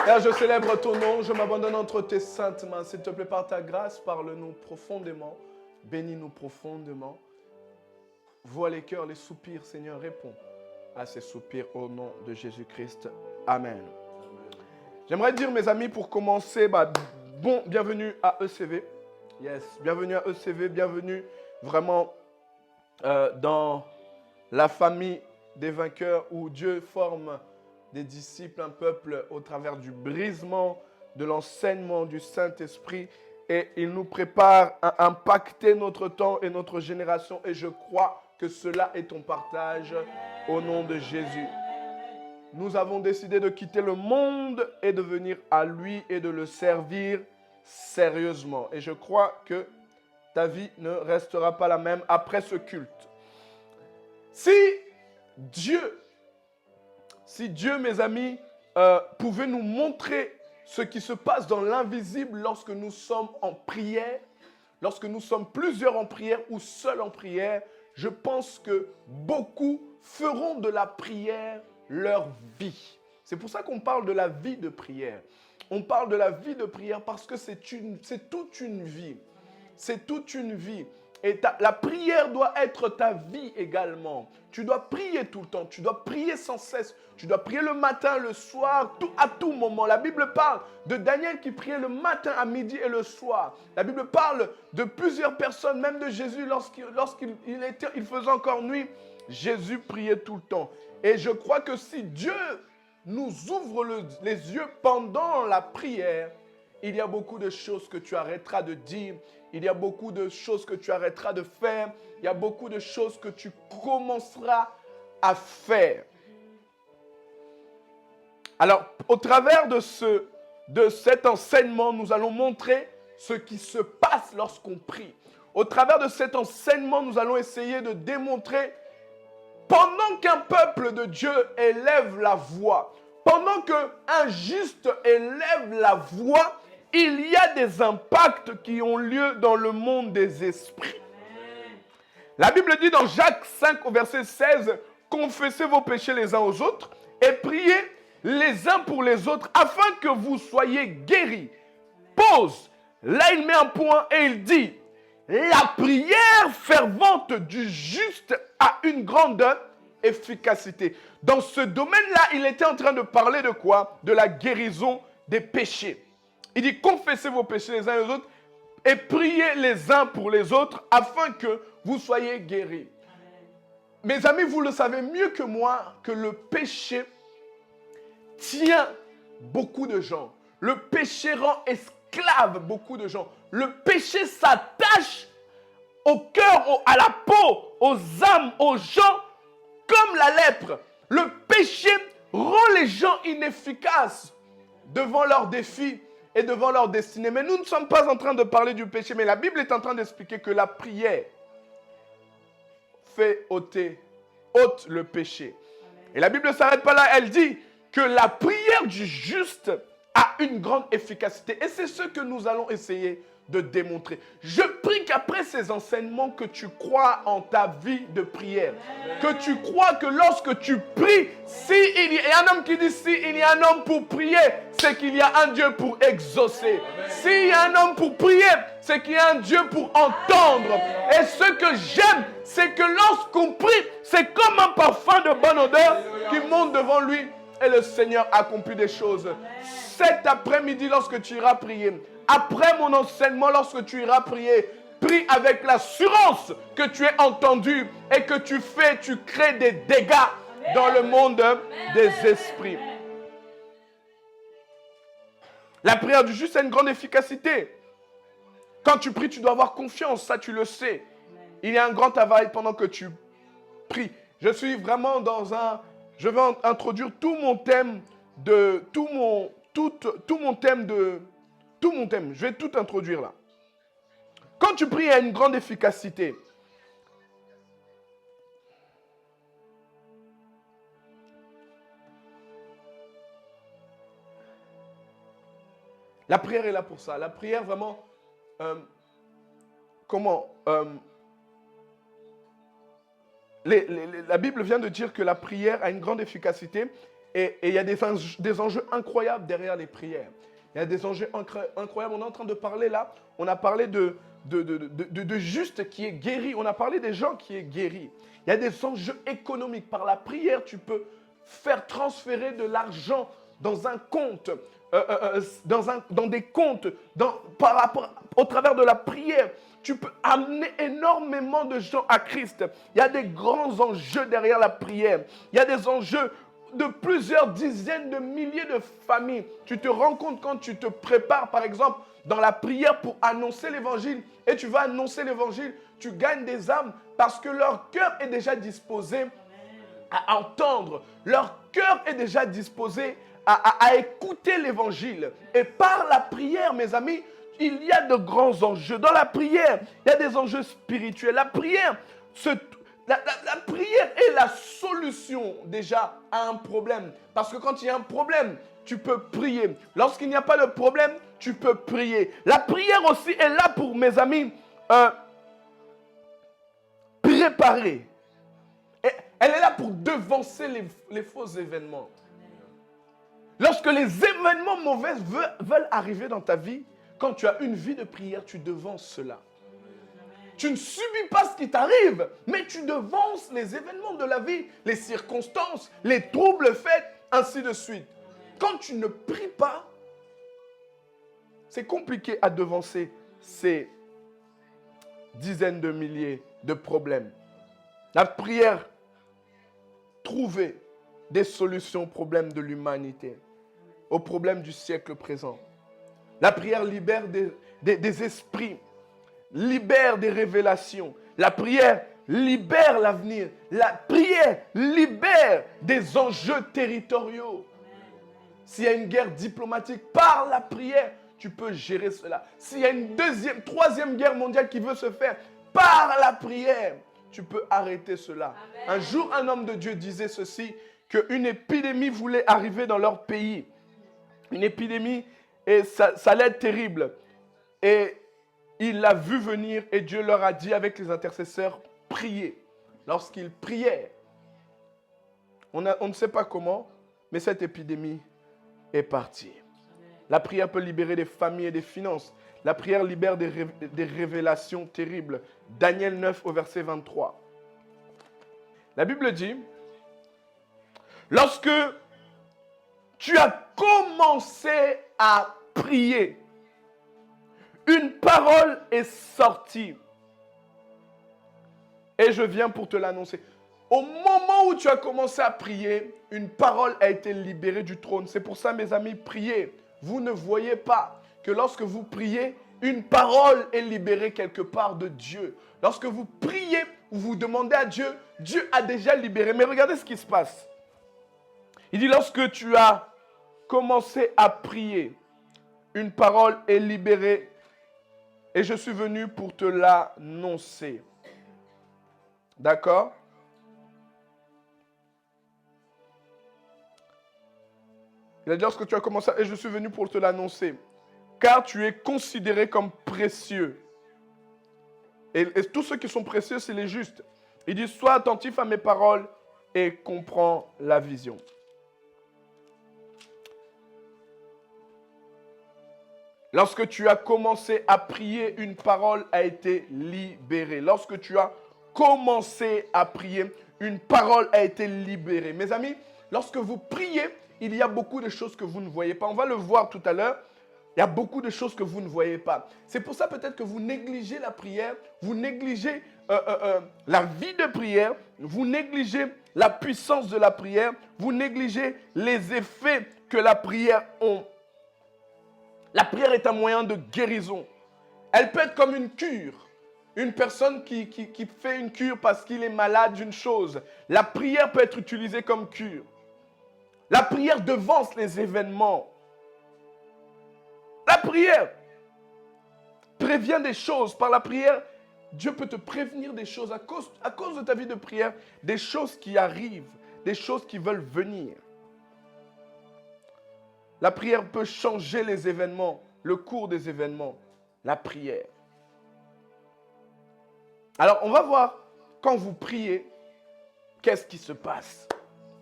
Père, je célèbre ton nom, je m'abandonne entre tes saintes mains. S'il te plaît, par ta grâce, parle-nous profondément. Bénis-nous profondément. Vois les cœurs, les soupirs, Seigneur, réponds à ces soupirs au nom de Jésus-Christ. Amen. J'aimerais dire, mes amis, pour commencer, bienvenue à ECV. Yes, bienvenue à ECV, bienvenue vraiment dans la famille des vainqueurs où Dieu forme des disciples, un peuple au travers du brisement, de l'enseignement du Saint-Esprit. Et il nous prépare à impacter notre temps et notre génération. Et je crois que cela est ton partage au nom de Jésus. Nous avons décidé de quitter le monde et de venir à lui et de le servir sérieusement. Et je crois que ta vie ne restera pas la même après ce culte. Si Dieu, mes amis, pouvait nous montrer ce qui se passe dans l'invisible lorsque nous sommes en prière, lorsque nous sommes plusieurs en prière ou seuls en prière, je pense que beaucoup feront de la prière leur vie. C'est pour ça qu'on parle de la vie de prière. On parle de la vie de prière parce que c'est toute une vie. C'est toute une vie. Et la prière doit être ta vie également. Tu dois prier tout le temps. Tu dois prier sans cesse. Tu dois prier le matin, le soir, à tout moment. La Bible parle de Daniel qui priait le matin, à midi et le soir. La Bible parle de plusieurs personnes, même de Jésus, lorsqu'il faisait encore nuit. Jésus priait tout le temps. Et je crois que si Dieu nous ouvre les yeux pendant la prière, il y a beaucoup de choses que tu arrêteras de dire. Il y a beaucoup de choses que tu arrêteras de faire. Il y a beaucoup de choses que tu commenceras à faire. Alors, au travers de cet enseignement, nous allons montrer ce qui se passe lorsqu'on prie. Au travers de cet enseignement, nous allons essayer de démontrer, pendant qu'un peuple de Dieu élève la voix, pendant qu'un juste élève la voix, il y a des impacts qui ont lieu dans le monde des esprits. La Bible dit dans Jacques 5 au verset 16, « Confessez vos péchés les uns aux autres et priez les uns pour les autres afin que vous soyez guéris. » Pause. Là, il met un point et il dit, « La prière fervente du juste a une grande efficacité. » Dans ce domaine-là, il était en train de parler de quoi? De la guérison des péchés. Il dit, confessez vos péchés les uns les autres et priez les uns pour les autres afin que vous soyez guéris. Amen. Mes amis, vous le savez mieux que moi que le péché tient beaucoup de gens. Le péché rend esclave beaucoup de gens. Le péché s'attache au cœur, à la peau, aux âmes, aux gens comme la lèpre. Le péché rend les gens inefficaces devant leurs défis et devant leur destinée. Mais nous ne sommes pas en train de parler du péché, mais la Bible est en train d'expliquer que la prière ôte le péché. Amen. Et la Bible ne s'arrête pas là, elle dit que la prière du juste a une grande efficacité. Et c'est ce que nous allons essayer de démontrer. Je prie qu'après ces enseignements, que tu crois en ta vie de prière. Amen. Que tu crois que lorsque tu pries, il y a un homme qui dit, s'il y a un homme pour prier, c'est qu'il y a un Dieu pour exaucer. S'il y a un homme pour prier, c'est qu'il y a un Dieu pour entendre. Et ce que j'aime, c'est que lorsqu'on prie, c'est comme un parfum de bonne odeur qui monte devant lui et le Seigneur accomplit des choses. Cet après-midi, lorsque tu iras prier, après mon enseignement, lorsque tu iras prier, prie avec l'assurance que tu es entendu et que tu crées des dégâts dans le monde des esprits. La prière du juste a une grande efficacité. Quand tu pries, tu dois avoir confiance, ça tu le sais. Il y a un grand travail pendant que tu pries. Je suis vraiment je vais introduire tout mon thème. Je vais tout introduire là. Quand tu pries, il y a une grande efficacité. La prière est là pour ça. La prière vraiment, la Bible vient de dire que la prière a une grande efficacité Et il y a des enjeux incroyables derrière les prières. Il y a des enjeux incroyables. On est en train de parler là, on a parlé de juste qui est guéri. On a parlé des gens qui est guéri. Il y a des enjeux économiques. Par la prière, tu peux faire transférer de l'argent dans un compte, dans des comptes, au travers de la prière. Tu peux amener énormément de gens à Christ. Il y a des grands enjeux derrière la prière. Il y a des enjeux de plusieurs dizaines de milliers de familles. Tu te rends compte quand tu te prépares, par exemple, dans la prière pour annoncer l'évangile, et tu vas annoncer l'évangile, tu gagnes des âmes parce que leur cœur est déjà disposé à entendre. Leur cœur est déjà disposé à écouter l'évangile. Et par la prière, mes amis, il y a de grands enjeux. Dans la prière, il y a des enjeux spirituels. La prière, la prière est la solution déjà à un problème. Parce que quand il y a un problème, tu peux prier. Lorsqu'il n'y a pas de problème, tu peux prier. La prière aussi est là pour, mes amis, préparer. Et elle est là pour devancer les faux événements. Lorsque les événements mauvais veulent arriver dans ta vie, quand tu as une vie de prière, tu devances cela. Tu ne subis pas ce qui t'arrive, mais tu devances les événements de la vie, les circonstances, les troubles faits, ainsi de suite. Quand tu ne pries pas, c'est compliqué à devancer ces dizaines de milliers de problèmes. La prière, trouver des solutions aux problèmes de l'humanité, aux problèmes du siècle présent. La prière libère des esprits, libère des révélations. La prière libère l'avenir. La prière libère des enjeux territoriaux. S'il y a une guerre diplomatique, par la prière, tu peux gérer cela. S'il y a une troisième guerre mondiale qui veut se faire, par la prière, tu peux arrêter cela. Amen. Un jour, un homme de Dieu disait ceci, qu'une épidémie voulait arriver dans leur pays. Une épidémie, et ça allait être terrible. Et il l'a vu venir et Dieu leur a dit avec les intercesseurs, priez. Lorsqu'ils priaient, on ne sait pas comment, mais cette épidémie est partie. La prière peut libérer des familles et des finances. La prière libère des révélations terribles. Daniel 9 au verset 23. La Bible dit, lorsque tu as commencé à prier, une parole est sortie. Et je viens pour te l'annoncer. Au moment où tu as commencé à prier, une parole a été libérée du trône. C'est pour ça, mes amis, priez. Vous ne voyez pas que lorsque vous priez, une parole est libérée quelque part de Dieu. Lorsque vous priez ou vous demandez à Dieu, Dieu a déjà libéré. Mais regardez ce qui se passe. Il dit, lorsque tu as commencé à prier, une parole est libérée et je suis venu pour te l'annoncer. D'accord? Il a dit, lorsque tu as commencé, et je suis venu pour te l'annoncer, car tu es considéré comme précieux. Et tous ceux qui sont précieux, c'est les justes. Il dit, sois attentif à mes paroles et comprends la vision. Lorsque tu as commencé à prier, une parole a été libérée. Lorsque tu as commencé à prier, une parole a été libérée. Mes amis, lorsque vous priez, il y a beaucoup de choses que vous ne voyez pas. On va le voir tout à l'heure. Il y a beaucoup de choses que vous ne voyez pas. C'est pour ça peut-être que vous négligez la prière, vous négligez la vie de prière, vous négligez la puissance de la prière, vous négligez les effets que la prière a. La prière est un moyen de guérison. Elle peut être comme une cure. Une personne qui fait une cure parce qu'il est malade d'une chose. La prière peut être utilisée comme cure. La prière devance les événements. La prière prévient des choses. Par la prière, Dieu peut te prévenir des choses à cause de ta vie de prière, des choses qui arrivent, des choses qui veulent venir. La prière peut changer les événements, le cours des événements. La prière. Alors, on va voir, quand vous priez, qu'est-ce qui se passe?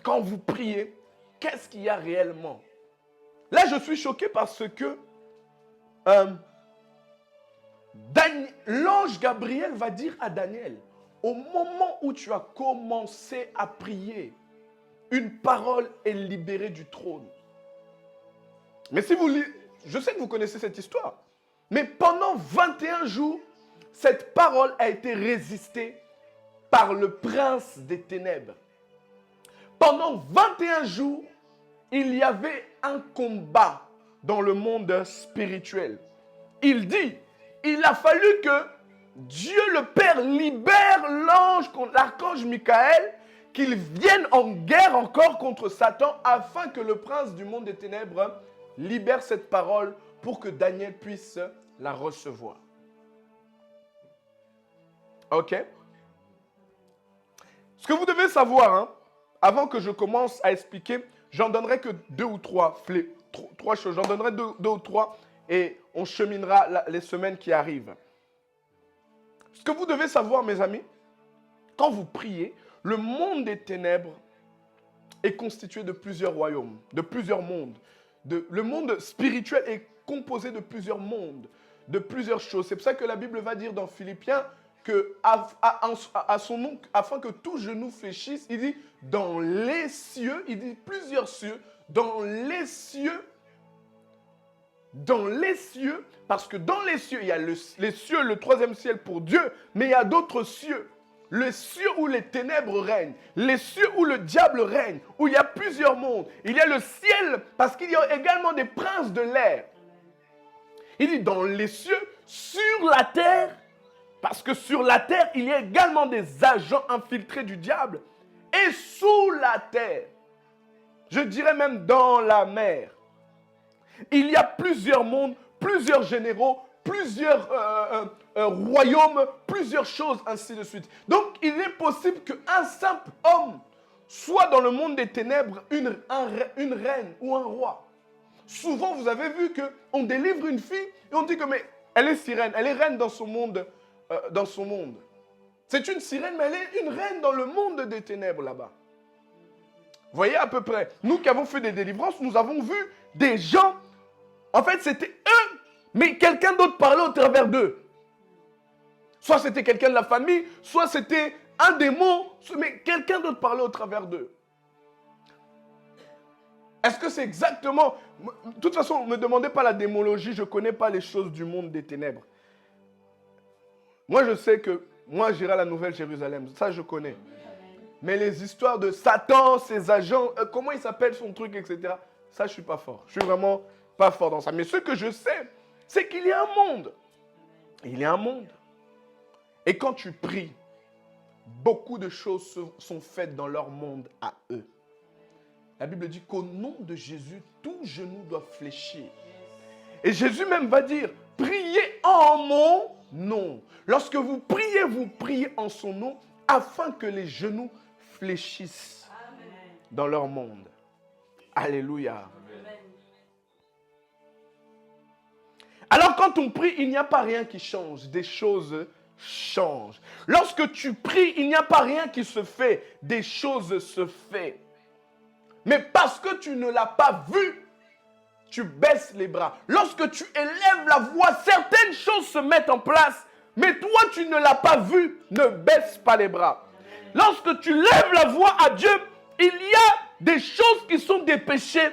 Quand vous priez, qu'est-ce qu'il y a réellement? Là, je suis choqué parce que l'ange Gabriel va dire à Daniel, au moment où tu as commencé à prier, une parole est libérée du trône. Mais si vous lisez, je sais que vous connaissez cette histoire, mais pendant 21 jours, cette parole a été résistée par le prince des ténèbres. Pendant 21 jours, il y avait un combat dans le monde spirituel. Il dit, il a fallu que Dieu le Père libère l'archange Michael, qu'il vienne en guerre encore contre Satan, afin que le prince du monde des ténèbres libère cette parole pour que Daniel puisse la recevoir. Ok? Ce que vous devez savoir, hein, avant que je commence à expliquer, j'en donnerai que deux ou trois choses. J'en donnerai deux ou trois et on cheminera les semaines qui arrivent. Ce que vous devez savoir, mes amis, quand vous priez, le monde des ténèbres est constitué de plusieurs royaumes, de plusieurs mondes. Le monde spirituel est composé de plusieurs mondes, de plusieurs choses. C'est pour ça que la Bible va dire dans Philippiens que à son nom, afin que tout genou fléchisse, il dit dans les cieux, il dit plusieurs cieux, dans les cieux, parce que dans les cieux, il y a les cieux, le troisième ciel pour Dieu, mais il y a d'autres cieux. Les cieux où les ténèbres règnent, les cieux où le diable règne, où il y a plusieurs mondes. Il y a le ciel, parce qu'il y a également des princes de l'air. Il dit dans les cieux, sur la terre, parce que sur la terre, il y a également des agents infiltrés du diable. Et sous la terre, je dirais même dans la mer, il y a plusieurs mondes, plusieurs généraux, plusieurs royaumes, plusieurs choses, ainsi de suite. Donc, il est possible qu'un simple homme soit dans le monde des ténèbres une reine ou un roi. Souvent, vous avez vu qu'on délivre une fille et on dit que mais elle est sirène, elle est reine dans son monde. C'est une sirène, mais elle est une reine dans le monde des ténèbres là-bas. Vous voyez à peu près. Nous qui avons fait des délivrances, nous avons vu des gens, en fait c'était eux, mais quelqu'un d'autre parlait au travers d'eux. Soit c'était quelqu'un de la famille, soit c'était un démon, mais quelqu'un d'autre parlait au travers d'eux. Est-ce que c'est exactement... De toute façon, ne me demandez pas la démologie, je ne connais pas les choses du monde des ténèbres. Moi, je sais que moi, j'irai à la Nouvelle Jérusalem, ça je connais. Mais les histoires de Satan, ses agents, comment il s'appelle son truc, etc., ça je ne suis pas fort. Je ne suis vraiment pas fort dans ça. Mais ce que je sais, c'est qu'il y a un monde. Il y a un monde. Et quand tu pries, beaucoup de choses sont faites dans leur monde à eux. La Bible dit qu'au nom de Jésus, tout genou doit fléchir. Et Jésus même va dire, priez en mon nom. Lorsque vous priez en son nom, afin que les genoux fléchissent dans leur monde. Alléluia. Alors quand on prie, il n'y a pas rien qui change. Des choses changent. Lorsque tu pries, il n'y a pas rien qui se fait. Des choses se font. Mais parce que tu ne l'as pas vu, tu baisses les bras. Lorsque tu élèves la voix, certaines choses se mettent en place. Mais toi, tu ne l'as pas vu, ne baisse pas les bras. Lorsque tu lèves la voix à Dieu, il y a des choses qui sont des péchés.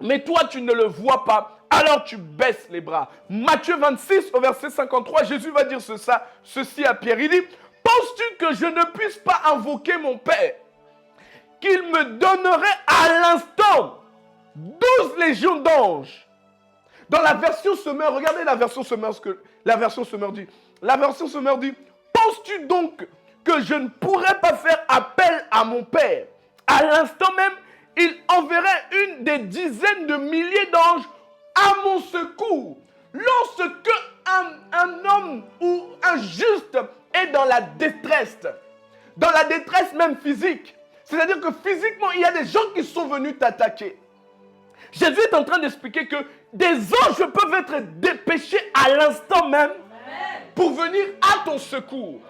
Mais toi, tu ne le vois pas. Alors tu baisses les bras. Matthieu 26, au verset 53, Jésus va dire ceci à Pierre. Il dit, penses-tu que je ne puisse pas invoquer mon Père, qu'il me donnerait à l'instant 12 légions d'anges? Dans la version Semeur, regardez la version Semeur, ce que la version Semeur dit. La version Semeur dit, penses-tu donc que je ne pourrais pas faire appel à mon Père? À l'instant même, il enverrait une des dizaines de milliers d'anges à mon secours. Lorsque un homme ou un juste est dans la détresse même physique, c'est-à-dire que physiquement, il y a des gens qui sont venus t'attaquer. Jésus est en train d'expliquer que des anges peuvent être dépêchés à l'instant même pour venir à ton secours.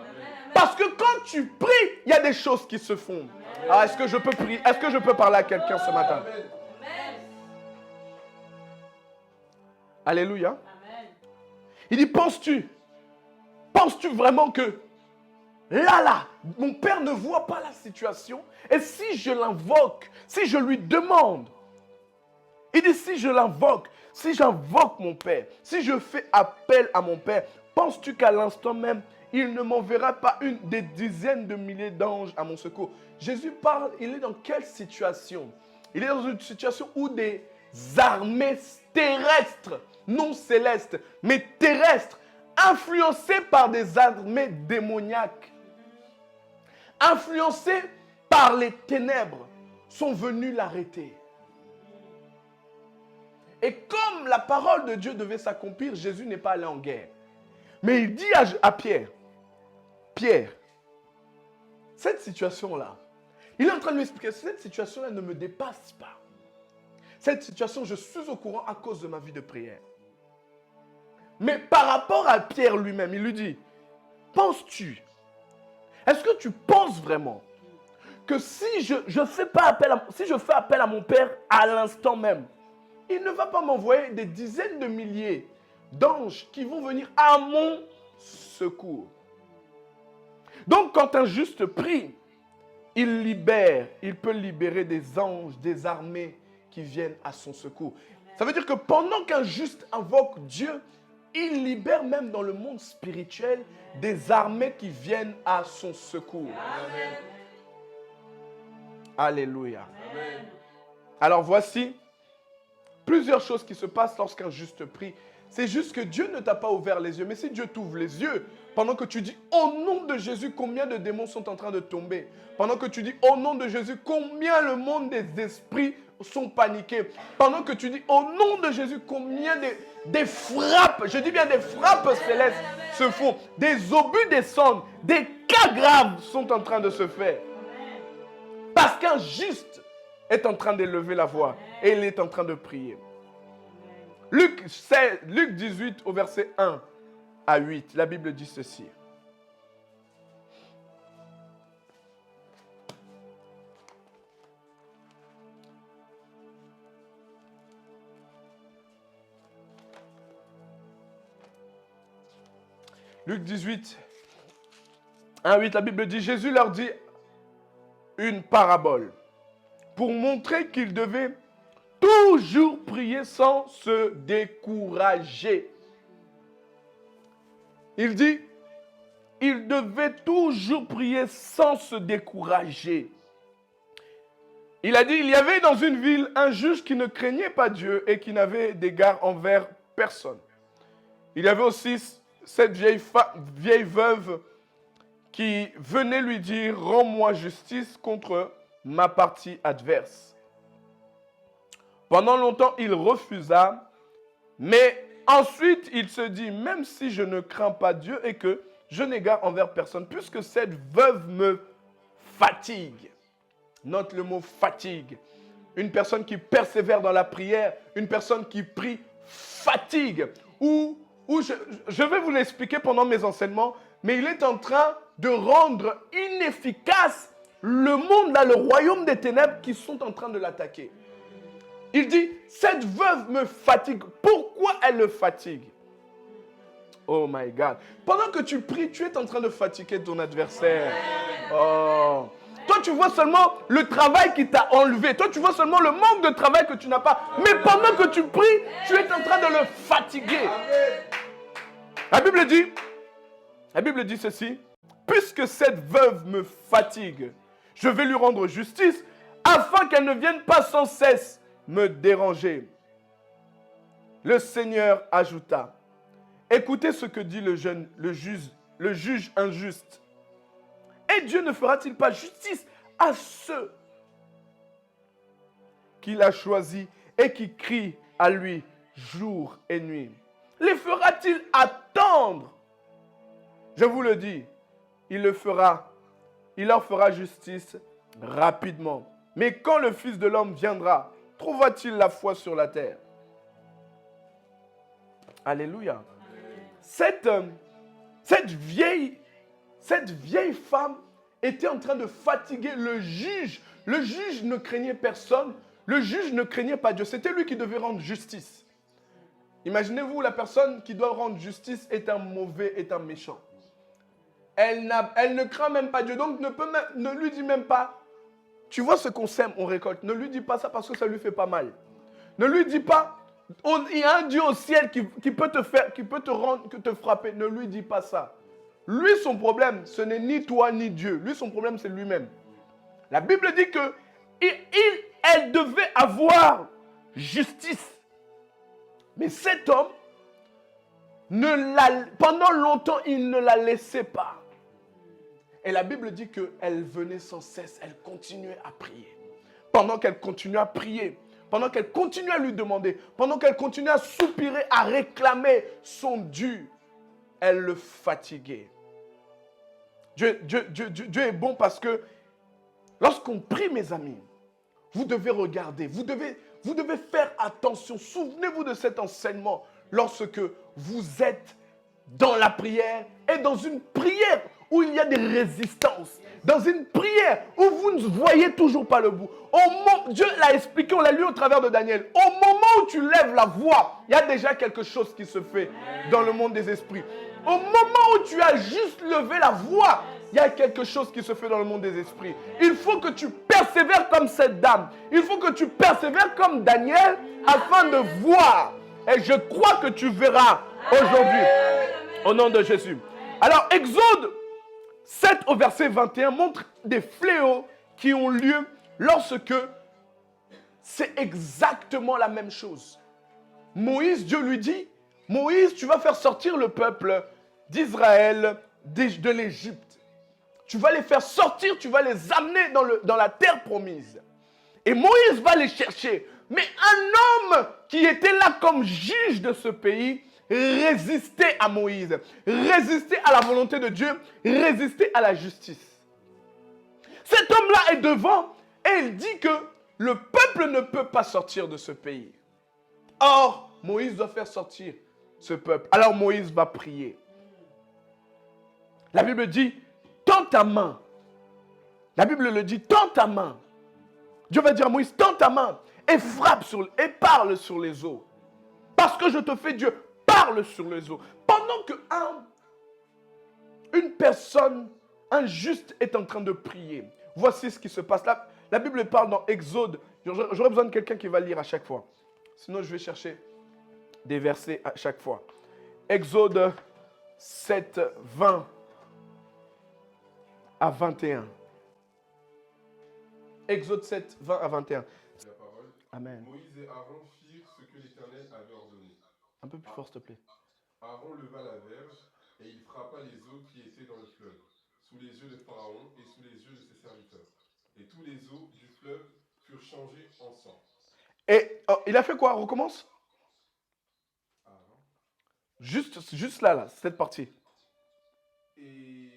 Parce que quand tu pries, il y a des choses qui se font. Ah, est-ce que je peux prier? Est-ce que je peux parler à quelqu'un ce matin? Alléluia. Il dit, penses-tu vraiment que là, mon père ne voit pas la situation? Et si je l'invoque, si je lui demande, il dit, si je l'invoque, si j'invoque mon père, si je fais appel à mon père, penses-tu qu'à l'instant même, il ne m'enverra pas des dizaines de milliers d'anges à mon secours? Jésus parle, il est dans quelle situation? Il est dans une situation où des armées terrestres, non célestes, mais terrestres, influencées par des armées démoniaques, influencées par les ténèbres, sont venues l'arrêter. Et comme la parole de Dieu devait s'accomplir, Jésus n'est pas allé en guerre. Mais il dit à Pierre, Pierre, cette situation-là, il est en train de lui expliquer, cette situation-là ne me dépasse pas. Cette situation, je suis au courant à cause de ma vie de prière. Mais par rapport à Pierre lui-même, il lui dit, penses-tu, est-ce que tu penses vraiment que si je fais appel à mon Père à l'instant même, il ne va pas m'envoyer des dizaines de milliers d'anges qui vont venir à mon secours? Donc quand un juste prie, il peut libérer des anges, des armées qui viennent à son secours. Ça veut dire que pendant qu'un juste invoque Dieu, il libère même dans le monde spirituel des armées qui viennent à son secours. Amen. Alléluia. Amen. Alors voici plusieurs choses qui se passent lorsqu'un juste prie. C'est juste que Dieu ne t'a pas ouvert les yeux. Mais si Dieu t'ouvre les yeux, pendant que tu dis au nom de Jésus, combien de démons sont en train de tomber? Pendant que tu dis au nom de Jésus, combien le monde des esprits sont paniqués? Pendant que tu dis au nom de Jésus, combien des frappes, je dis bien des frappes célestes se font, des obus descendent, des cas graves sont en train de se faire. Parce qu'un juste est en train d'élever la voix et il est en train de prier. Luc 18 au verset 1 à 8, la Bible dit ceci. Luc 18, 1 à 8, la Bible dit, Jésus leur dit une parabole pour montrer qu'ils devaient toujours prier sans se décourager. Il dit, ils devaient toujours prier sans se décourager. Il a dit, il y avait dans une ville un juge qui ne craignait pas Dieu et qui n'avait d'égard envers personne. Il y avait aussi cette vieille veuve qui venait lui dire, rends-moi justice contre ma partie adverse. Pendant longtemps, il refusa, mais ensuite, il se dit, même si je ne crains pas Dieu et que je n'égare envers personne, puisque cette veuve me fatigue. Note le mot fatigue. Une personne qui persévère dans la prière, une personne qui prie fatigue. Ou je vais vous l'expliquer pendant mes enseignements, mais il est en train de rendre inefficace le monde, là, le royaume des ténèbres qui sont en train de l'attaquer. Il dit, cette veuve me fatigue. Pourquoi elle le fatigue? Oh my God. Pendant que tu pries, tu es en train de fatiguer ton adversaire. Oh. Toi, tu vois seulement le travail qui t'a enlevé. Toi, tu vois seulement le manque de travail que tu n'as pas. Mais pendant que tu pries, tu es en train de le fatiguer. La Bible dit ceci. Puisque cette veuve me fatigue, je vais lui rendre justice afin qu'elle ne vienne pas sans cesse me déranger. Le Seigneur ajouta, écoutez ce que dit le juge injuste. Et Dieu ne fera-t-il pas justice à ceux qu'il a choisis et qui crient à lui jour et nuit? Les fera-t-il attendre? Je vous le dis, il leur fera justice rapidement. Mais quand le Fils de l'homme viendra, trouvera-t-il la foi sur la terre? Alléluia. Cette vieille Cette vieille femme était en train de fatiguer le juge. Le juge ne craignait personne. Le juge ne craignait pas Dieu. C'était lui qui devait rendre justice. Imaginez-vous, la personne qui doit rendre justice est un mauvais, est un méchant. Elle ne craint même pas Dieu. Donc ne lui dit même pas, tu vois ce qu'on sème, on récolte. Ne lui dis pas ça parce que ça lui fait pas mal. Ne lui dis pas, il y a un Dieu au ciel qui peut te faire, qui peut te rendre, te frapper. Ne lui dis pas ça. Lui, son problème, ce n'est ni toi ni Dieu. Lui, son problème, c'est lui-même. La Bible dit que elle devait avoir justice. Mais cet homme, pendant longtemps, il ne la laissait pas. Et la Bible dit qu'elle venait sans cesse, elle continuait à prier. Pendant qu'elle continuait à prier, pendant qu'elle continuait à lui demander, pendant qu'elle continuait à soupirer, à réclamer son dû, elle le fatiguait. Dieu est bon parce que lorsqu'on prie, mes amis, vous devez regarder, vous devez faire attention. Souvenez-vous de cet enseignement lorsque vous êtes dans la prière et dans une prière où il y a des résistances, dans une prière où vous ne voyez toujours pas le bout. Dieu l'a expliqué, on l'a lu au travers de Daniel. Au moment où tu lèves la voix, il y a déjà quelque chose qui se fait dans le monde des esprits. Au moment où tu as juste levé la voix, il y a quelque chose qui se fait dans le monde des esprits. Il faut que tu persévères comme cette dame. Il faut que tu persévères comme Daniel afin de voir. Et je crois que tu verras aujourd'hui. Au nom de Jésus. Alors, Exode 7 au verset 21 montre des fléaux qui ont lieu lorsque c'est exactement la même chose. Moïse, Dieu lui dit, Moïse, tu vas faire sortir le peuple d'Israël de l'Égypte. Tu vas les faire sortir, tu vas les amener dans la terre promise. Et Moïse va les chercher. Mais un homme qui était là comme juge de ce pays résistait à Moïse, résistait à la volonté de Dieu, résistait à la justice. Cet homme-là est devant et il dit que le peuple ne peut pas sortir de ce pays. Or, Moïse doit faire sortir ce peuple. Alors Moïse va prier. La Bible dit, tends ta main. La Bible le dit, tends ta main. Dieu va dire à Moïse, tends ta main et frappe et parle sur les eaux. Parce que je te fais Dieu, parle sur les eaux. Pendant que une personne, un juste est en train de prier. Voici ce qui se passe. La Bible parle dans Exode. J'aurais besoin de quelqu'un qui va lire à chaque fois. Sinon, je vais chercher des versets à chaque fois. Exode 7, 20 à 21. Exode 7, 20 à 21. La parole. Amen. Moïse et Aaron firent ce que l'Éternel avait ordonné. Un peu plus fort, s'il te plaît. Aaron leva la verge et il frappa les eaux qui étaient dans le fleuve, sous les yeux de Pharaon et sous les yeux de ses serviteurs. Et tous les eaux du fleuve furent changées en sang. Et il a fait quoi? Recommence. Aaron. Juste là, cette partie. Et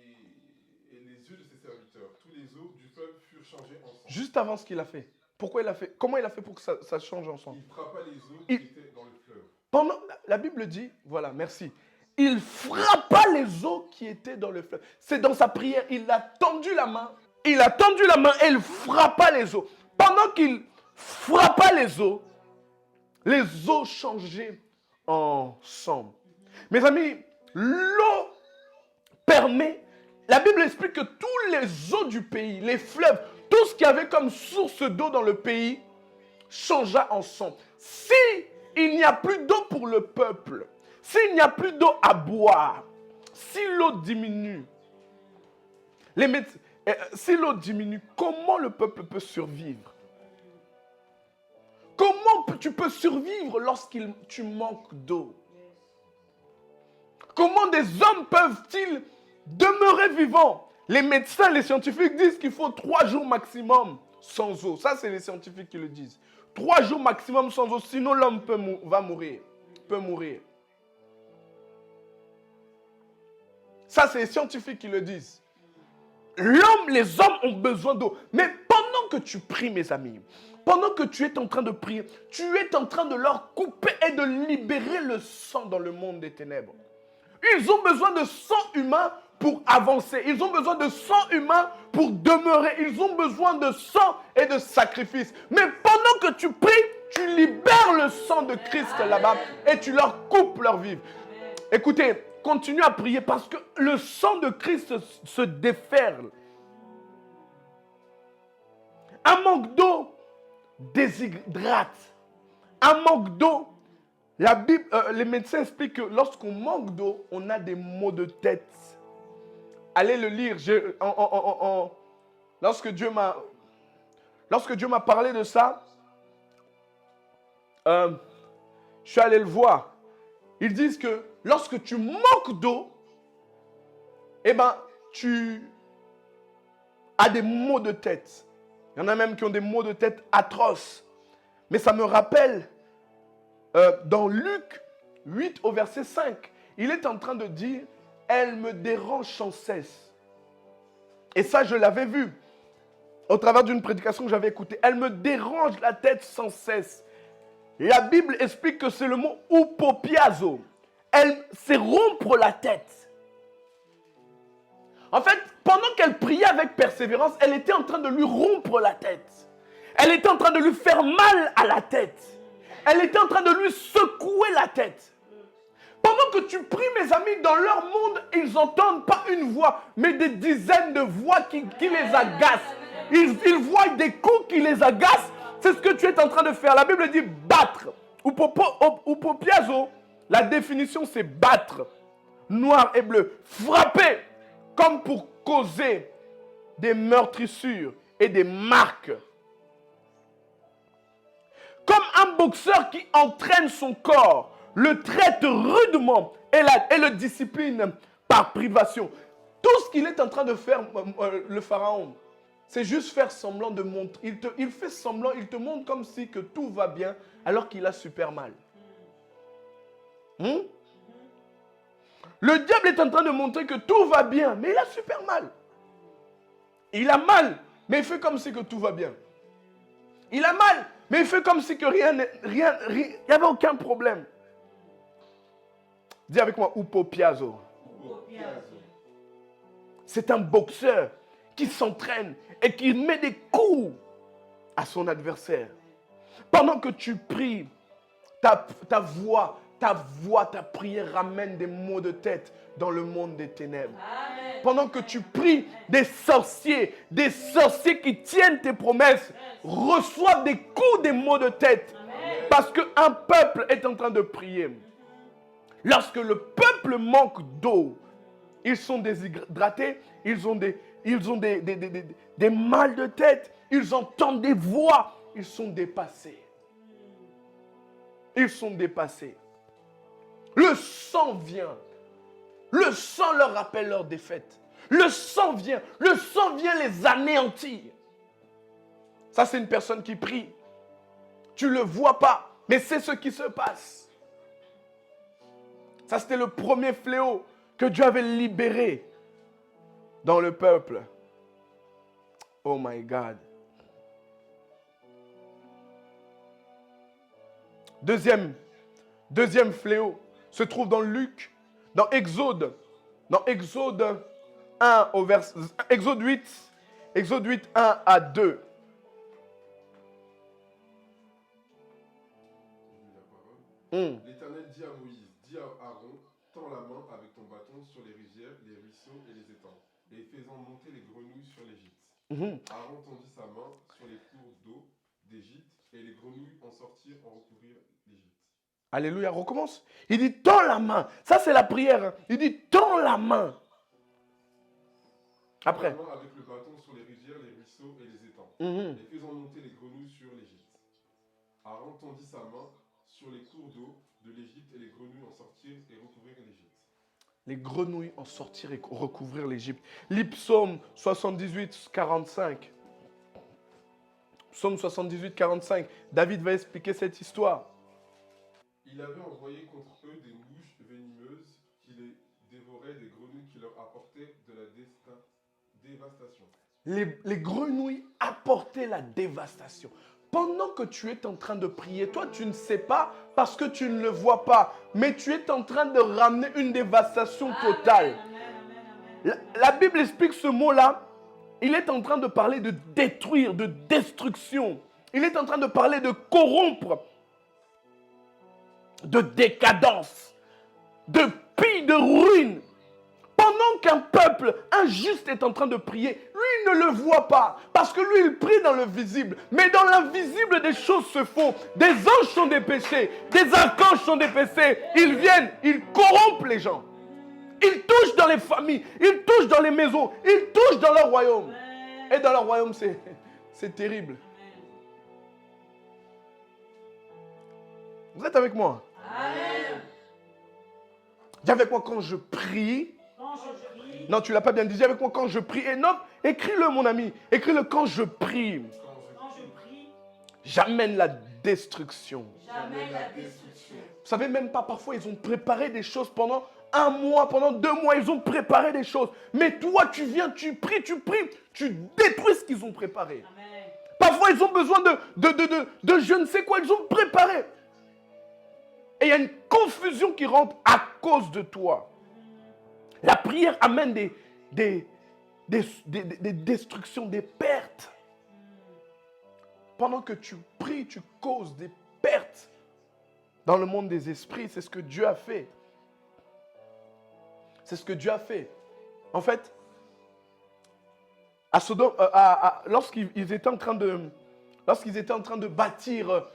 les yeux de ses serviteurs, tous les eaux du fleuve furent changées en sang. Juste avant ce qu'il a fait. Pourquoi il a fait? Comment il a fait pour que ça change en sang? Il frappa les eaux qui étaient dans le fleuve. La Bible dit, voilà, merci. Il frappa les eaux qui étaient dans le fleuve. C'est dans sa prière, il a tendu la main. Il a tendu la main et il frappa les eaux. Pendant qu'il frappa les eaux changeaient en sang. Mes amis, l'eau permet, la Bible explique que tous les eaux du pays, les fleuves, tout ce qu'il y avait comme source d'eau dans le pays, changea en sang. Si il n'y a plus d'eau pour le peuple, s'il n'y a plus d'eau à boire, si l'eau diminue, si l'eau diminue, comment le peuple peut survivre? Comment tu peux survivre lorsque tu manques d'eau? Comment des hommes peuvent-ils demeurer vivants? Les médecins, les scientifiques disent qu'il faut 3 jours maximum sans eau. Ça, c'est les scientifiques qui le disent. 3 jours maximum sans eau, sinon l'homme peut mourir. Ça, c'est les scientifiques qui le disent. Les hommes ont besoin d'eau. Mais pendant que tu pries, mes amis, pendant que tu es en train de prier, tu es en train de leur couper et de libérer le sang dans le monde des ténèbres. Ils ont besoin de sang humain pour avancer. Ils ont besoin de sang humain pour demeurer. Ils ont besoin de sang et de sacrifice. Mais pendant que tu pries, tu libères le sang de Christ là-bas et tu leur coupes leur vie. Écoutez, continue à prier parce que le sang de Christ se déferle. Un manque d'eau déshydrate. Un manque d'eau. La Bible, les médecins expliquent que lorsqu'on manque d'eau, on a des maux de tête. Allez le lire. Lorsque Dieu m'a parlé de ça, je suis allé le voir. Ils disent que lorsque tu manques d'eau, eh ben, tu as des maux de tête. Il y en a même qui ont des maux de tête atroces. Mais ça me rappelle, dans Luc 8 au verset 5, il est en train de dire, elle me dérange sans cesse. Et ça, je l'avais vu au travers d'une prédication que j'avais écoutée. Elle me dérange la tête sans cesse. La Bible explique que c'est le mot upopiazo. C'est rompre la tête. En fait, pendant qu'elle priait avec persévérance, elle était en train de lui rompre la tête. Elle était en train de lui faire mal à la tête. Elle était en train de lui secouer la tête. Pendant que tu pries, mes amis, dans leur monde, ils n'entendent pas une voix, mais des dizaines de voix qui les agacent. Ils voient des coups qui les agacent. C'est ce que tu es en train de faire. La Bible dit battre. Upopiazo, la définition c'est battre. Noir et bleu. Frapper. Comme pour causer des meurtrissures et des marques. Comme un boxeur qui entraîne son corps, le traite rudement et le discipline par privation. Tout ce qu'il est en train de faire, le pharaon, c'est juste faire semblant de montrer. Il fait semblant, il te montre comme si que tout va bien alors qu'il a super mal. Le diable est en train de montrer que tout va bien, mais il a super mal. Il a mal, mais il fait comme si que tout va bien. Il a mal, mais il fait comme si que rien, il n'y avait aucun problème. Dis avec moi, upopiazo. C'est un boxeur qui s'entraîne et qui met des coups à son adversaire. Pendant que tu pries, ta voix, ta prière ramène des maux de tête dans le monde des ténèbres. Amen. Pendant que tu pries, des sorciers qui tiennent tes promesses, reçoivent des coups, des maux de tête. Amen. Parce qu'un peuple est en train de prier. Lorsque le peuple manque d'eau, ils sont déshydratés, ils ont des mal de tête, ils entendent des voix, ils sont dépassés. Ils sont dépassés. Le sang vient. Le sang leur rappelle leur défaite. Le sang vient les anéantir. Ça, c'est une personne qui prie. Tu ne le vois pas, mais c'est ce qui se passe. Ça, c'était le premier fléau que Dieu avait libéré dans le peuple. Oh my God. Deuxième fléau se trouve dans Luc, dans Exode 1 au verset Exode 8 1 à 2. L'Éternel dit à Moïse, dis à Aaron, tends la main avec ton bâton sur les rivières, les ruisseaux et les étangs, et faisant monter les grenouilles sur l'Égypte. Aaron tendit sa main sur les cours d'eau d'Égypte, et les grenouilles en sortirent en recouvrirent l'Égypte. Alléluia, recommence. Il dit, tends la main. Ça, c'est la prière. Il dit, tends la main. Après. Tends la main avec le bâton sur les rivières, les ruisseaux et les étangs, et faisant monter les grenouilles sur l'Égypte. Aaron tendit sa main sur les cours d'eau de l'Égypte, et les grenouilles en sortirent et recouvrirent l'Égypte. Les grenouilles en sortirent et recouvrirent l'Égypte. Psaume 78, 45. Psaume 78, 45. David va expliquer cette histoire. Il avait envoyé contre eux des mouches venimeuses qui les dévoraient, des grenouilles qui leur apportaient de la dévastation. Les grenouilles apportaient la dévastation. Pendant que tu es en train de prier, toi tu ne sais pas parce que tu ne le vois pas, mais tu es en train de ramener une dévastation totale. La Bible explique ce mot-là. Il est en train de parler de détruire, de destruction. Il est en train de parler de corrompre, de décadence, de pille, de ruine. Pendant qu'un peuple injuste est en train de prier, lui, il ne le voit pas. Parce que lui, il prie dans le visible. Mais dans l'invisible, des choses se font. Des anges sont dépêchés. Des archanges sont dépêchés. Ils viennent, ils corrompent les gens. Ils touchent dans les familles. Ils touchent dans les maisons. Ils touchent dans leur royaume. Et dans leur royaume, c'est terrible. Vous êtes avec moi? Amen. Dis avec moi quand je prie. Non, tu ne l'as pas bien dit. Dis avec moi quand je prie. Et non, écris-le mon ami. Écris-le quand je prie. Quand je prie, j'amène la destruction. j'amène la destruction. Vous savez même pas, parfois ils ont préparé des choses pendant 1 mois, pendant 2 mois, ils ont préparé des choses. Mais toi, tu viens, tu pries, tu détruis ce qu'ils ont préparé. Amen. Parfois, ils ont besoin de je ne sais quoi, ils ont préparé. Et il y a une confusion qui rentre à cause de toi. La prière amène des destructions, des pertes. Pendant que tu pries, tu causes des pertes. Dans le monde des esprits, c'est ce que Dieu a fait. C'est ce que Dieu a fait. En fait, à Sodome, lorsqu'ils étaient en train de bâtir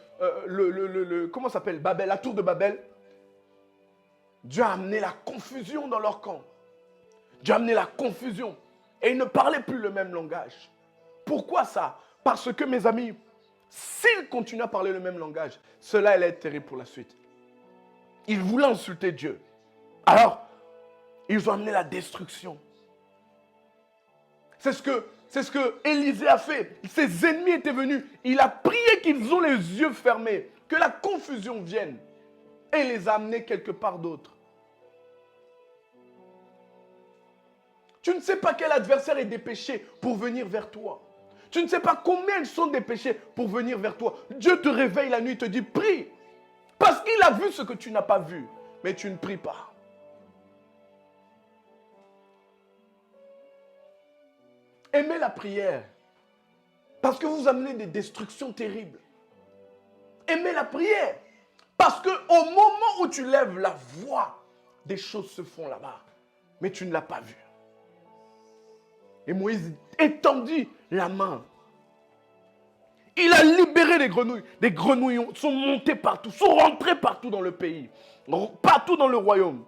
comment ça s'appelle, Babel, la tour de Babel, Dieu a amené la confusion dans leur camp. Dieu a amené la confusion. Et ils ne parlaient plus le même langage. Pourquoi ça? Parce que, mes amis, s'ils continuent à parler le même langage, cela allait être terrible pour la suite. Ils voulaient insulter Dieu. Alors, ils ont amené la destruction. C'est ce que Élisée a fait. Ses ennemis étaient venus. Il a prié qu'ils ont les yeux fermés, que la confusion vienne. Et il les a amenés quelque part d'autre. Tu ne sais pas quel adversaire est dépêché pour venir vers toi. Tu ne sais pas combien ils sont dépêchés pour venir vers toi. Dieu te réveille la nuit et te dit, prie. Parce qu'il a vu ce que tu n'as pas vu. Mais tu ne pries pas. Aimez la prière. Parce que vous amenez des destructions terribles. Aimez la prière. Parce qu'au moment où tu lèves la voix, des choses se font là-bas. Mais tu ne l'as pas vu. Et Moïse étendit la main. Il a libéré les grenouilles. Les grenouilles sont montées partout, sont rentrées partout dans le pays, partout dans le royaume.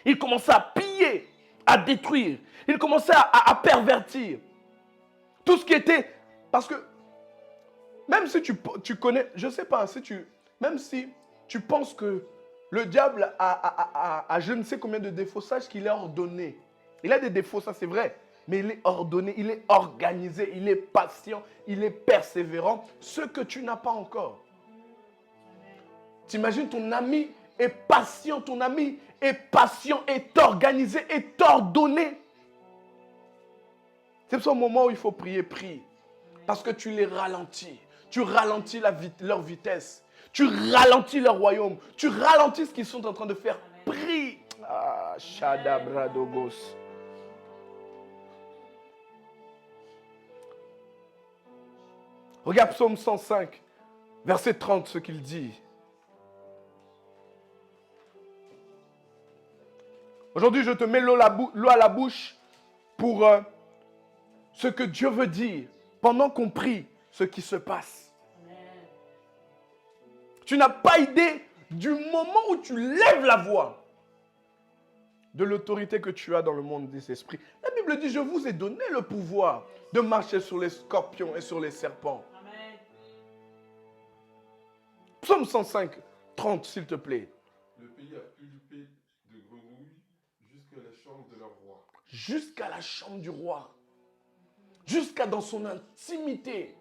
Il commençait à piller, à détruire. Il commençait à pervertir. Tout ce qui était... Parce que même si tu connais, je ne sais pas, même si tu penses que le diable a je ne sais combien de défauts, sache qu'il est ordonné. Il a des défauts, ça c'est vrai. Mais il est ordonné, il est organisé, il est patient, il est persévérant. Ce que tu n'as pas encore. T'imagines, ton ami est patient, est organisé, est ordonné. C'est pour ça au moment où il faut prier, prie. Parce que tu les ralentis. Tu ralentis leur vitesse. Tu ralentis leur royaume. Tu ralentis ce qu'ils sont en train de faire. Prie. Ah, Shadabradogos. Regarde Psaume 105, verset 30, ce qu'il dit. Aujourd'hui, je te mets l'eau à la bouche pour ce que Dieu veut dire pendant qu'on prie, ce qui se passe. Amen. Tu n'as pas idée du moment où tu lèves la voix de l'autorité que tu as dans le monde des esprits. La Bible dit, je vous ai donné le pouvoir de marcher sur les scorpions et sur les serpents. Amen. Psaume 105, 30, s'il te plaît. Le pays a pulpé de grenouilles jusqu'à la chambre de leur roi. Jusqu'à la chambre du roi. Jusqu'à dans son intimité.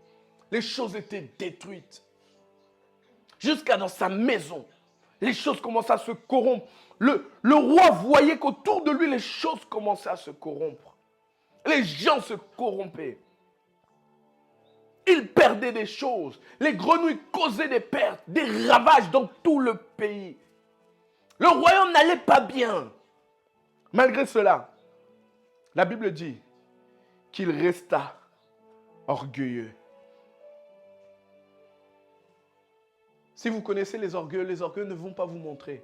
Les choses étaient détruites. Jusqu'à dans sa maison. Les choses commençaient à se corrompre. Le roi voyait qu'autour de lui, les choses commençaient à se corrompre. Les gens se corrompaient. Ils perdaient des choses. Les grenouilles causaient des pertes, des ravages dans tout le pays. Le royaume n'allait pas bien. Malgré cela, La Bible dit qu'il resta orgueilleux. Si vous connaissez les orgueilleux ne vont pas vous montrer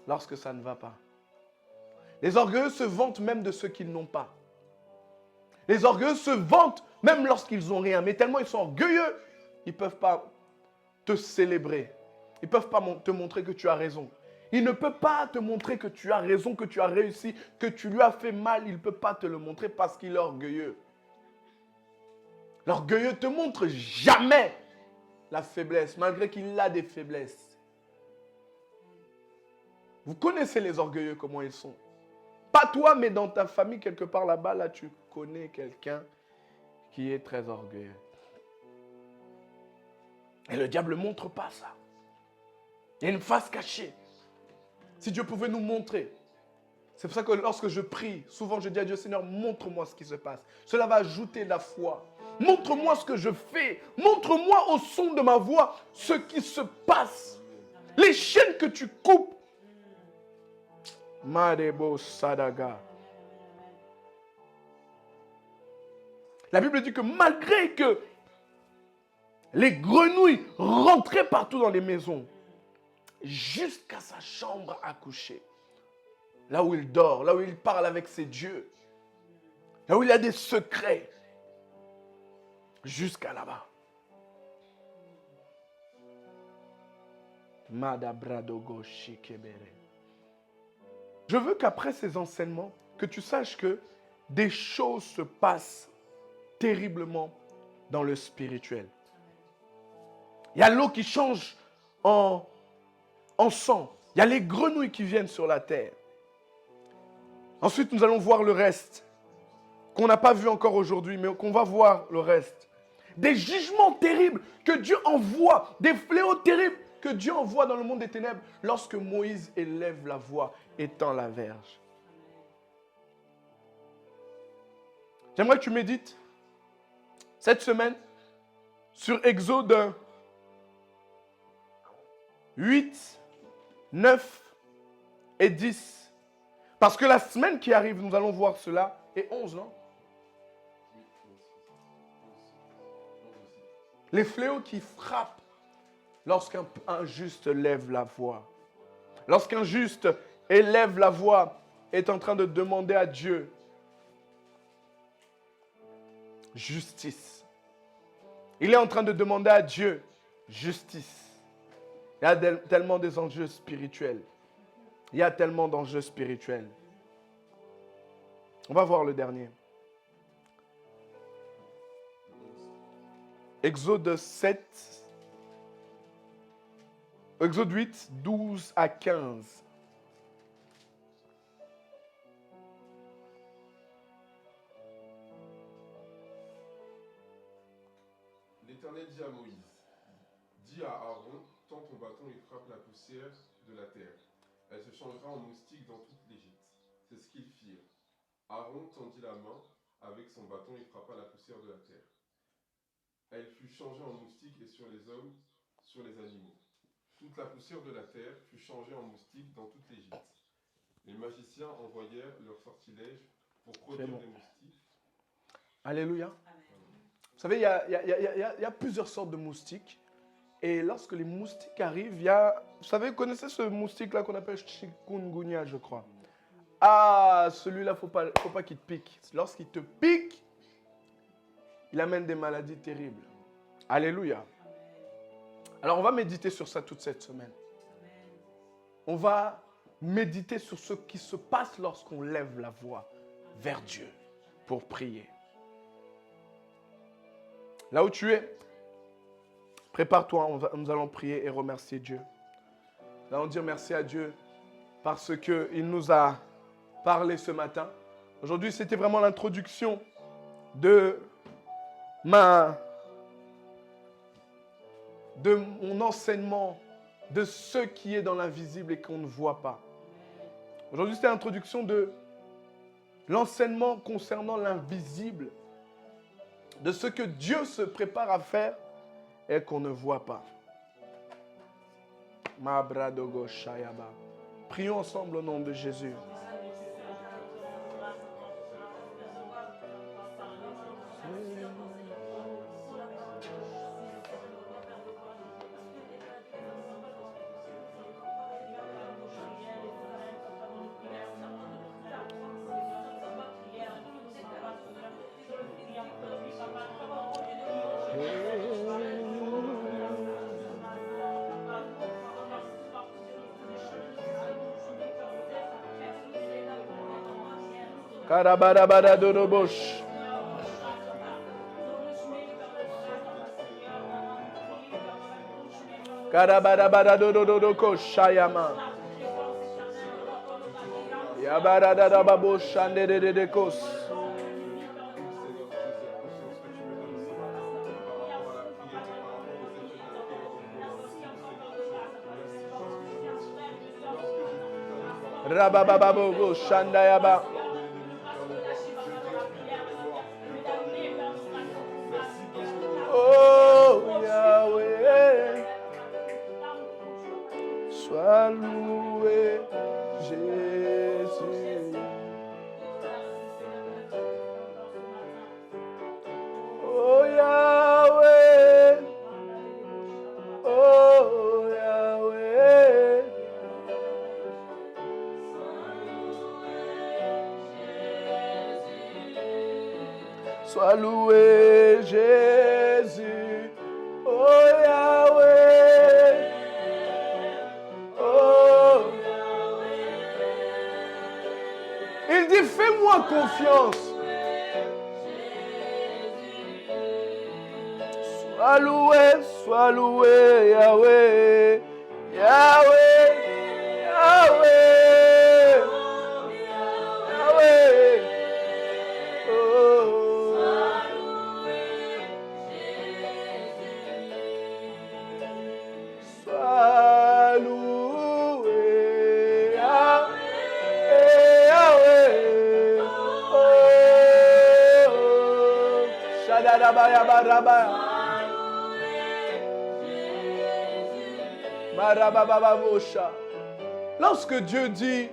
lorsque ça ne va pas. Les orgueilleux se vantent même de ce qu'ils n'ont pas. Les orgueilleux se vantent même lorsqu'ils n'ont rien. Mais tellement ils sont orgueilleux, ils ne peuvent pas te célébrer. Ils ne peuvent pas te montrer que tu as raison. Il ne peut pas te montrer que tu as raison, que tu as réussi, que tu lui as fait mal. Il ne peut pas te le montrer parce qu'il est orgueilleux. L'orgueilleux te montre jamais la faiblesse, malgré qu'il a des faiblesses. Vous connaissez les orgueilleux, comment ils sont. Pas toi, mais dans ta famille, quelque part là-bas, là, tu connais quelqu'un qui est très orgueilleux. Et le diable ne montre pas ça. Il y a une face cachée. Si Dieu pouvait nous montrer. C'est pour ça que lorsque je prie, souvent je dis à Dieu, Seigneur, montre-moi ce qui se passe. Cela va ajouter la foi. Montre-moi ce que je fais. Montre-moi au son de ma voix ce qui se passe. Les chaînes que tu coupes. Madebo Sadaga. La Bible dit que malgré que les grenouilles rentraient partout dans les maisons, jusqu'à sa chambre à coucher, là où il dort, là où il parle avec ses dieux, là où il a des secrets, jusqu'à là-bas. Madabradogo Shikebere. Je veux qu'après ces enseignements, que tu saches que des choses se passent terriblement dans le spirituel. Il y a l'eau qui change en sang. Il y a les grenouilles qui viennent sur la terre. Ensuite, nous allons voir le reste, qu'on n'a pas vu encore aujourd'hui, mais qu'on va voir le reste. Des jugements terribles que Dieu envoie, des fléaux terribles que Dieu envoie dans le monde des ténèbres lorsque Moïse élève la voix et tend la verge. J'aimerais que tu médites cette semaine sur Exode 8, 9 et 10. Parce que la semaine qui arrive, nous allons voir cela, et 11, non? Les fléaux qui frappent lorsqu'un juste lève la voix. Lorsqu'un juste élève la voix, est en train de demander à Dieu justice. Il est en train de demander à Dieu justice. Il y a tellement des enjeux spirituels. Il y a tellement d'enjeux spirituels. On va voir le dernier. Exode 7, Exode 8, 12 à 15. L'Éternel dit à Moïse, dis à Aaron, tends ton bâton et frappe la poussière de la terre. Elle se changera en moustique dans toute l'Égypte. C'est ce qu'ils firent. Aaron tendit la main avec son bâton et frappa la poussière de la terre. Elle fut changée en moustique et sur les hommes, sur les animaux. Toute la poussière de la terre fut changée en moustique dans toute l'Égypte. Les magiciens envoyèrent leurs sortilèges pour produire des moustiques. Alléluia. Vous savez, il y a plusieurs sortes de moustiques. Et lorsque les moustiques arrivent, il y a... Vous savez, vous connaissez ce moustique-là qu'on appelle chikungunya, je crois. Ah, celui-là, faut pas qu'il te pique. Lorsqu'il te pique, il amène des maladies terribles. Alléluia. Alors, on va méditer sur ça toute cette semaine. On va méditer sur ce qui se passe lorsqu'on lève la voix vers Dieu pour prier. Là où tu es, prépare-toi, nous allons prier et remercier Dieu. Nous allons dire merci à Dieu parce qu'il nous a parlé ce matin. Aujourd'hui, c'était vraiment l'introduction de mon enseignement de ce qui est dans l'invisible et qu'on ne voit pas. Aujourd'hui, c'était l'introduction de l'enseignement concernant l'invisible, de ce que Dieu se prépare à faire et qu'on ne voit pas. Mabradogo Shayaba. Prions ensemble au nom de Jésus. Karabadabada dorobosh. Karabadabada dorodoko shayama. Yabaradababo shandededekos. Rabababo shandayaba. Oh Yahweh, sois loué, Jésus. Oh Yahweh, oh Yahweh. Sois loué, Jésus. Oh Yahweh. Oh. Il dit, fais-moi confiance. Sois loué, Yahweh. Yahweh. Yahweh. Yahweh. Lorsque Dieu dit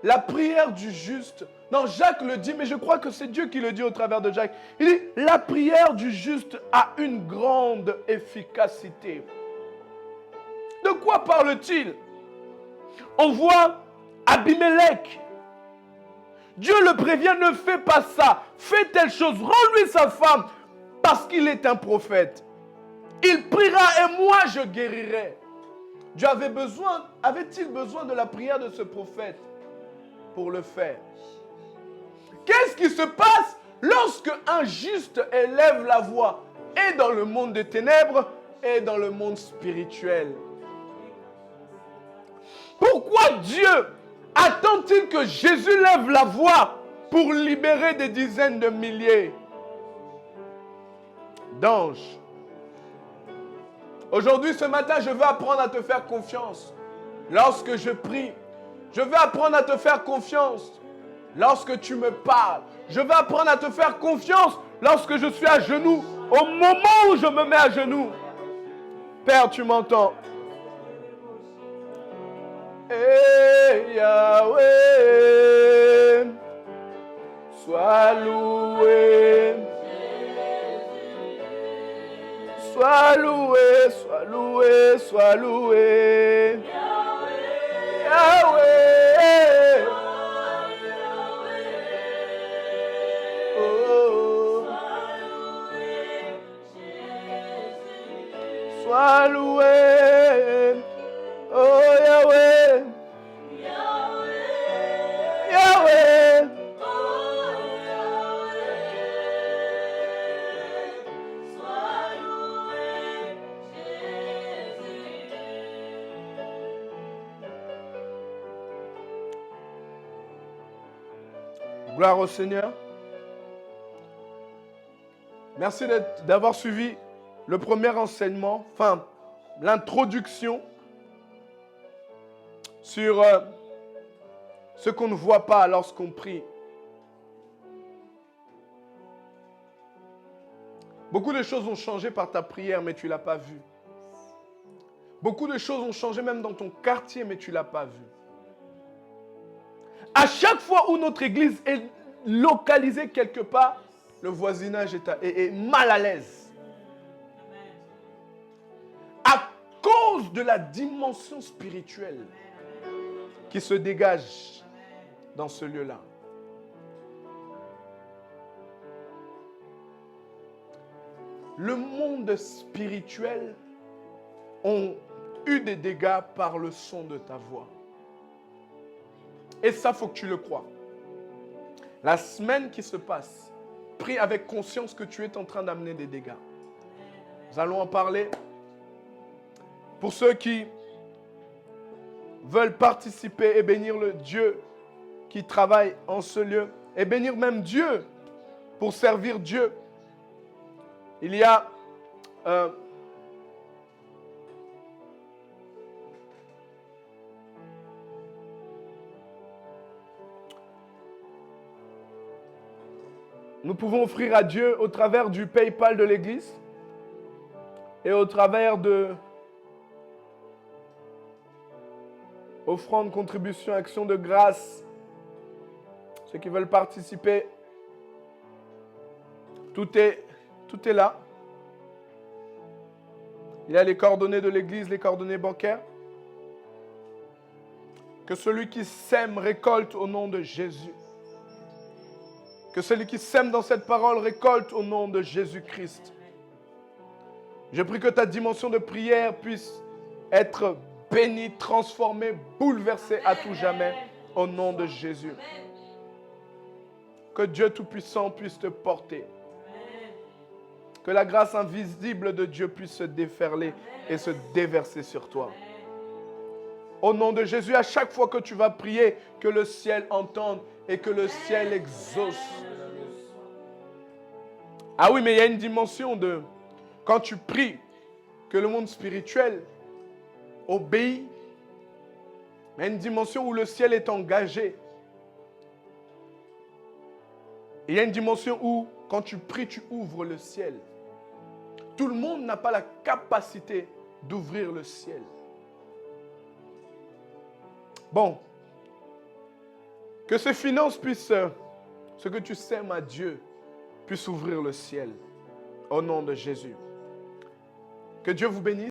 la prière du juste, non, Jacques le dit, mais je crois que c'est Dieu qui le dit au travers de Jacques. Il dit la prière du juste a une grande efficacité. De quoi parle-t-il? On voit Abimelech. Dieu le prévient, ne fais pas ça, fais telle chose, rends-lui sa femme, parce qu'il est un prophète. Il priera et moi je guérirai. Dieu avait-il besoin de la prière de ce prophète pour le faire? Qu'est-ce qui se passe lorsque un juste élève la voix, et dans le monde des ténèbres et dans le monde spirituel? Pourquoi Dieu attend-il que Jésus lève la voix pour libérer des dizaines de milliers d'anges? Aujourd'hui, ce matin, je veux apprendre à te faire confiance lorsque je prie. Je veux apprendre à te faire confiance lorsque tu me parles. Je veux apprendre à te faire confiance lorsque je suis à genoux, au moment où je me mets à genoux. Père, tu m'entends? Eh Yahweh, sois loué. Sois loué, sois loué, sois loué. Yahweh. Oh. Sois loué. Oh Yahweh. Yahweh. Gloire au Seigneur. Merci d'avoir suivi le premier enseignement, enfin l'introduction sur ce qu'on ne voit pas lorsqu'on prie. Beaucoup de choses ont changé par ta prière, mais tu ne l'as pas vu. Beaucoup de choses ont changé même dans ton quartier, mais tu ne l'as pas vu. À chaque fois où notre église est localisée quelque part, le voisinage est mal à l'aise. À cause de la dimension spirituelle qui se dégage dans ce lieu-là. Le monde spirituel a eu des dégâts par le son de ta voix. Et ça, il faut que tu le crois. La semaine qui se passe, prie avec conscience que tu es en train d'amener des dégâts. Nous allons en parler. Pour ceux qui veulent participer et bénir le Dieu qui travaille en ce lieu, et bénir même Dieu pour servir Dieu, il y a nous pouvons offrir à Dieu au travers du PayPal de l'Église et au travers de offrandes, contributions, actions de grâce. Ceux qui veulent participer, tout est là. Il y a les coordonnées de l'Église, les coordonnées bancaires. Que celui qui sème récolte au nom de Jésus. Que celui qui sème dans cette parole récolte au nom de Jésus-Christ. Je prie que ta dimension de prière puisse être bénie, transformée, bouleversée à tout jamais au nom de Jésus. Que Dieu Tout-Puissant puisse te porter. Que la grâce invisible de Dieu puisse se déferler et se déverser sur toi. Au nom de Jésus, à chaque fois que tu vas prier, que le ciel entende et que le ciel exauce. Ah oui, mais il y a une dimension de... Quand tu pries, que le monde spirituel obéit. Il y a une dimension où le ciel est engagé. Il y a une dimension où, quand tu pries, tu ouvres le ciel. Tout le monde n'a pas la capacité d'ouvrir le ciel. Bon. Que ces finances puissent, ce que tu sèmes à Dieu, puisse ouvrir le ciel. Au nom de Jésus. Que Dieu vous bénisse.